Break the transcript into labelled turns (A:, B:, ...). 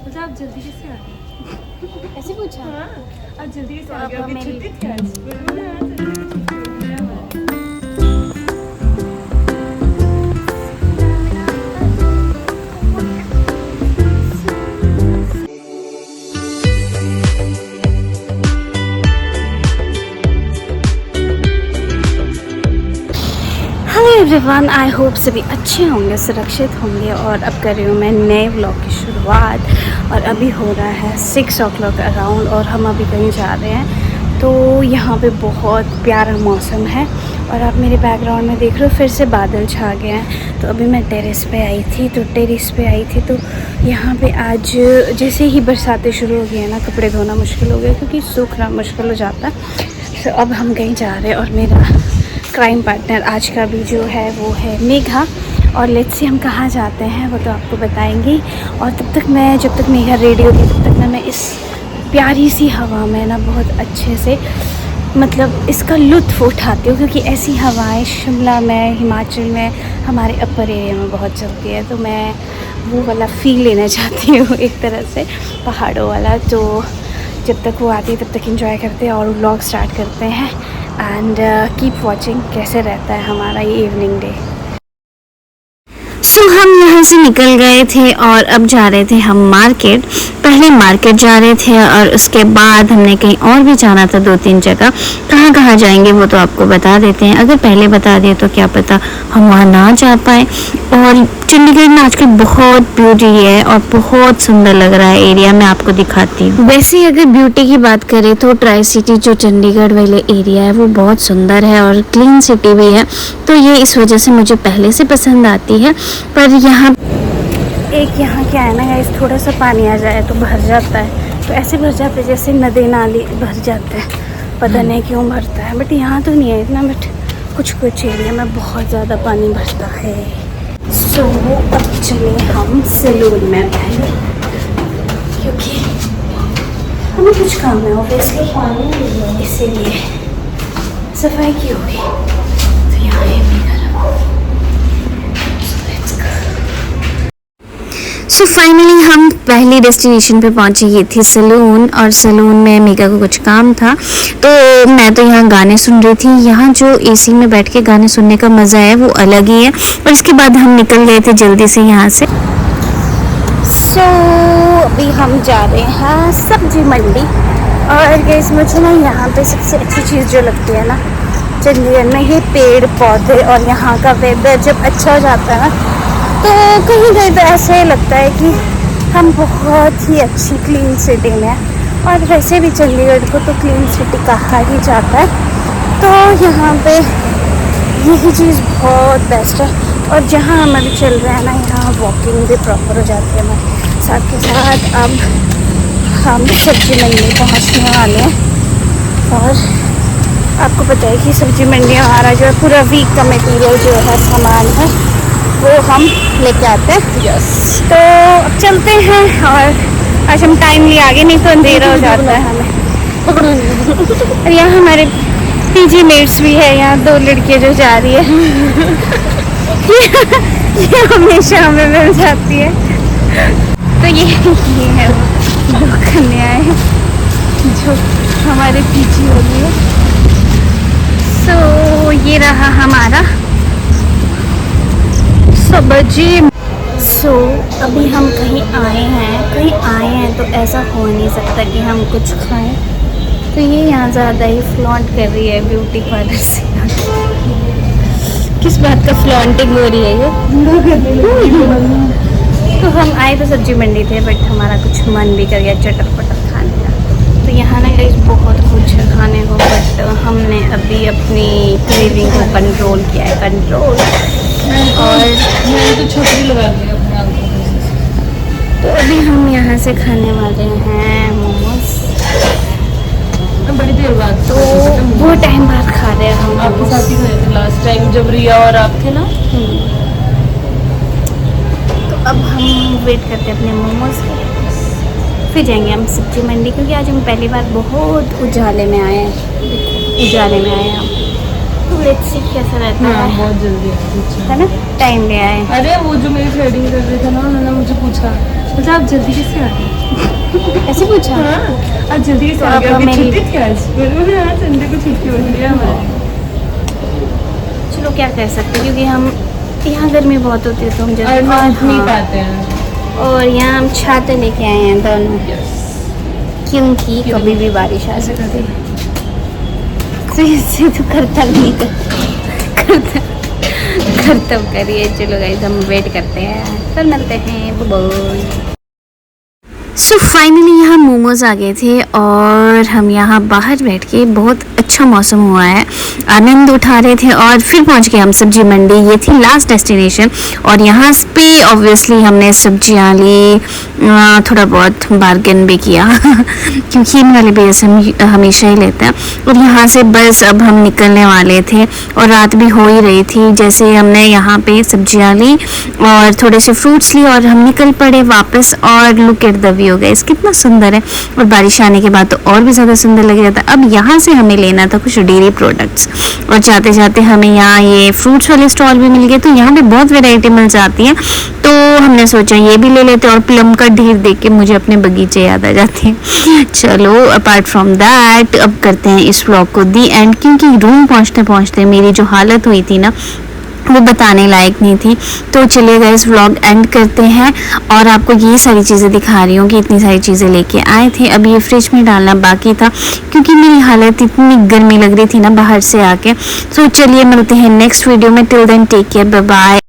A: अच्छा आप जल्दी कैसे आ गए?
B: ऐसे पूछा?
A: हाँ आप जल्दी कैसे आ गए?
B: अब
A: अभी
B: मेरी-
A: छुट्टी थी आज।
B: हेलो एवरीवन, आई होप सभी अच्छे होंगे, सुरक्षित होंगे। और अब कर रही हूँ मैं नए व्लॉग की शुरुआत। और अभी हो रहा है 6 o'clock अराउंड और हम अभी कहीं जा रहे हैं। तो यहाँ पे बहुत प्यारा मौसम है और आप मेरे बैकग्राउंड में देख रहे हो फिर से बादल छा गए हैं। तो अभी मैं टेरेस पे आई थी तो यहाँ पे आज जैसे ही बरसातें शुरू हो गई है ना, कपड़े धोना मुश्किल हो गया क्योंकि सूखना मुश्किल हो जाता है। तो अब हम कहीं जा रहे हैं और मेरा क्राइम पार्टनर आज का भी जो है वो है मेघा। और लेट्स सी हम कहाँ जाते हैं वो तो आपको बताएंगी। और तब तक मैं, जब तक मेघा रेडी होती है तब तक मैं इस प्यारी सी हवा में ना बहुत अच्छे से मतलब इसका लुत्फ़ उठाती हूँ, क्योंकि ऐसी हवाएं शिमला में, हिमाचल में, हमारे अपर एरिया में बहुत चलती है। तो मैं वो वाला फ़ील लेना चाहती हूँ एक तरह से, पहाड़ों वाला। तो जब तक वो आती है तब तक एंजॉय करते हैं और व्लॉग स्टार्ट करते हैं। एंड कीप वॉचिंग कैसे रहता है हमारा ये इवनिंग डे। सो हम यहाँ से निकल गए थे और अब जा रहे थे हम मार्केट। पहले मार्केट जा रहे थे और उसके बाद हमने कहीं और भी जाना था, 2-3 जगह। कहाँ जाएंगे वो तो आपको बता देते हैं। अगर पहले बता दिए तो क्या पता हम वहाँ ना जा पाए। और चंडीगढ़ में आजकल बहुत ब्यूटी है और बहुत सुंदर लग रहा है एरिया। मैं आपको दिखाती हूँ। वैसे अगर ब्यूटी की बात करें तो ट्राई सिटी जो चंडीगढ़ वाले एरिया है वो बहुत सुंदर है और क्लीन सिटी भी है। तो ये इस वजह से मुझे पहले से पसंद आती है। पर यहाँ क्या है ना गाइस, थोड़ा सा पानी आ जाए तो भर जाता है। तो ऐसे भर जाते जैसे नदी नाली भर जाते हैं, पता नहीं क्यों भरता है। बट यहाँ तो नहीं है इतना, बट कुछ एरिया में बहुत ज़्यादा पानी भरता है। सो अब चले हम सैलून में पहले, क्योंकि हमें कुछ काम है ऑब्वियसली, इसीलिए सफाई की होगी। तो यहाँ है मेरा। सो फाइनली हम पहली डेस्टिनेशन पे पहुंचे, ये थी सैलून। और सैलून में मीका को कुछ काम था तो मैं तो यहाँ गाने सुन रही थी। यहाँ जो एसी में बैठ के गाने सुनने का मज़ा है वो अलग ही है। और इसके बाद हम निकल गए थे जल्दी से यहाँ से। सो अभी हम जा रहे हैं सब्जी मंडी। और गाइस मुझे ना यहाँ पे सबसे अच्छी चीज़ जो लगती है ना चंडीगढ़ में, ये पेड़ पौधे और यहाँ का वेदर जब अच्छा हो जाता है ना, तो कहीं तो ऐसे ही लगता है कि हम बहुत ही अच्छी क्लीन सिटी में हैं। और वैसे भी चंडीगढ़ को तो क्लीन सिटी कहा ही जाता है। तो यहाँ पे यही चीज़ बहुत बेस्ट है। और जहाँ हम अभी चल रहे हैं ना, यहाँ वॉकिंग भी प्रॉपर हो जाती है हमारे साथ के साथ। अब हम सब्जी मंडी पहुँचने वाले हैं। और आपको पता है कि सब्जी मंडी हमारा जो है पूरा वीक का मटीरियल जो है सामान है वो हम लेके आते हैं। यस, तो अब चलते हैं। और आज हम टाइमली आगे, नहीं तो अंधेरा हो जाता है हमें। और यहाँ हमारे पीजी मेट्स भी है, यहाँ 2 लड़कियाँ जो जा रही है। ये हमेशा हमें मिल जाती है। तो ये है 2 कन्याएं जो हमारे पीजी हो रही है। सो ये रहा हमारा सब्जी। सो अभी हम कहीं आए हैं तो ऐसा हो नहीं सकता कि हम कुछ खाएं। तो ये यहाँ ज़्यादा ही फ्लॉन्ट कर रही है ब्यूटी पार्लर से। किस बात का फ्लॉन्टिंग हो रही है ये? तो हम आए तो सब्जी मंडी थे, बट हमारा कुछ मन भी कर गया चटर पटर खाने का। तो यहाँ ना गाइस बहुत कुछ है खाने को, बट हमने अभी अपनी क्रेविंग को कंट्रोल किया है, और
A: मैंने तो छतरी लगा दी अपने आंखों में।
B: तो अभी हम यहाँ से खाने वाले हैं मोमोज।
A: बड़ी देर बाद,
B: तो वो टाइम बाद खा रहे हैं हम।
A: आपके साथ ही गए थे लास्ट टाइम जब रिया और आप थे ना।
B: तो अब हम वेट करते हैं अपने मोमोज के, फिर जाएंगे हम सब्जी मंडी, क्योंकि आज हम पहली बार बहुत उजाले में आए हैं हम। लेट्स सी कैसा रहता
A: हाँ
B: है
A: बहुत जल्दी है।
B: है ना। टाइम ले आए।
A: अरे वो जो मेरी थ्रेडिंग कर रहे थे ना, उन्होंने मुझे पूछा मतलब आप जल्दी कैसे आ गए?
B: ऐसे पूछा।
A: हाँ आज जल्दी कैसे आ गए?
B: आप
A: अभी
B: मेरी-
A: छुट्टी थी आज। मैंने हाँ संडे को छुट्टी होती है हमारी।
B: चलो क्या कर सकते हैं, क्योंकि हम यहाँ गर्मी बहुत होती है तो हम
A: और
B: जल्दी
A: नाच नहीं
B: हाँ।
A: पाते हैं।
B: और यहाँ हम छाते लेके आए हैं दोनों, क्योंकि कभी भी बारिश आ सकती है। तो इससे तो करता नहीं करता करतब करिए। चलो गाइस हम वेट करते हैं, फिर मिलते हैं। बाय। सो फाइनली यहाँ मोमोज आ गए थे और हम यहाँ बाहर बैठ के, बहुत अच्छा मौसम हुआ है, आनंद उठा रहे थे और फिर पहुँच गए हम सब्जी मंडी। ये थी लास्ट डेस्टिनेशन और यहाँ पे ऑब्वियसली हमने सब्जियाँ ली, थोड़ा बहुत बार्गेन भी किया क्योंकि इन वाले बेस हम हमेशा ही लेते हैं। और यहाँ से बस अब हम निकलने वाले थे और रात भी हो ही रही थी। जैसे हमने यहाँ पे सब्जियाँ ली और थोड़े से फ्रूट्स लिए और हम निकल पड़े वापस। और look at the view guys, कितना सुंदर है। और बारिश आने के बाद तो और भी ज़्यादा सुंदर लग रहा था। अब यहाँ से हमें लेना था कुछ डेयरी प्रोडक्ट्स और जाते जाते हमें यहाँ ये फ्रूट्स वाले स्टॉल भी मिल गए। तो यहाँ पे बहुत वैरायटी मिल जाती है, तो हमने सोचा ये भी ले लेते। और प्लम का ढेर देख के मुझे अपने बगीचे याद आ जाते हैं। चलो अपार्ट फ्रॉम दैट अब करते हैं इस व्लॉग को दी एंड, क्योंकि रूम पहुँचते पहुँचते मेरी जो हालत हुई थी ना वो बताने लायक नहीं थी। तो चलिए गाइस व्लॉग एंड करते हैं और आपको ये सारी चीज़ें दिखा रही हूँ कि इतनी सारी चीज़ें लेके आए थे। अब ये फ्रिज में डालना बाकी था क्योंकि मेरी हालत इतनी गर्मी लग रही थी ना बाहर से आके। तो चलिए मिलते हैं नेक्स्ट वीडियो में। Till then take care, bye bye.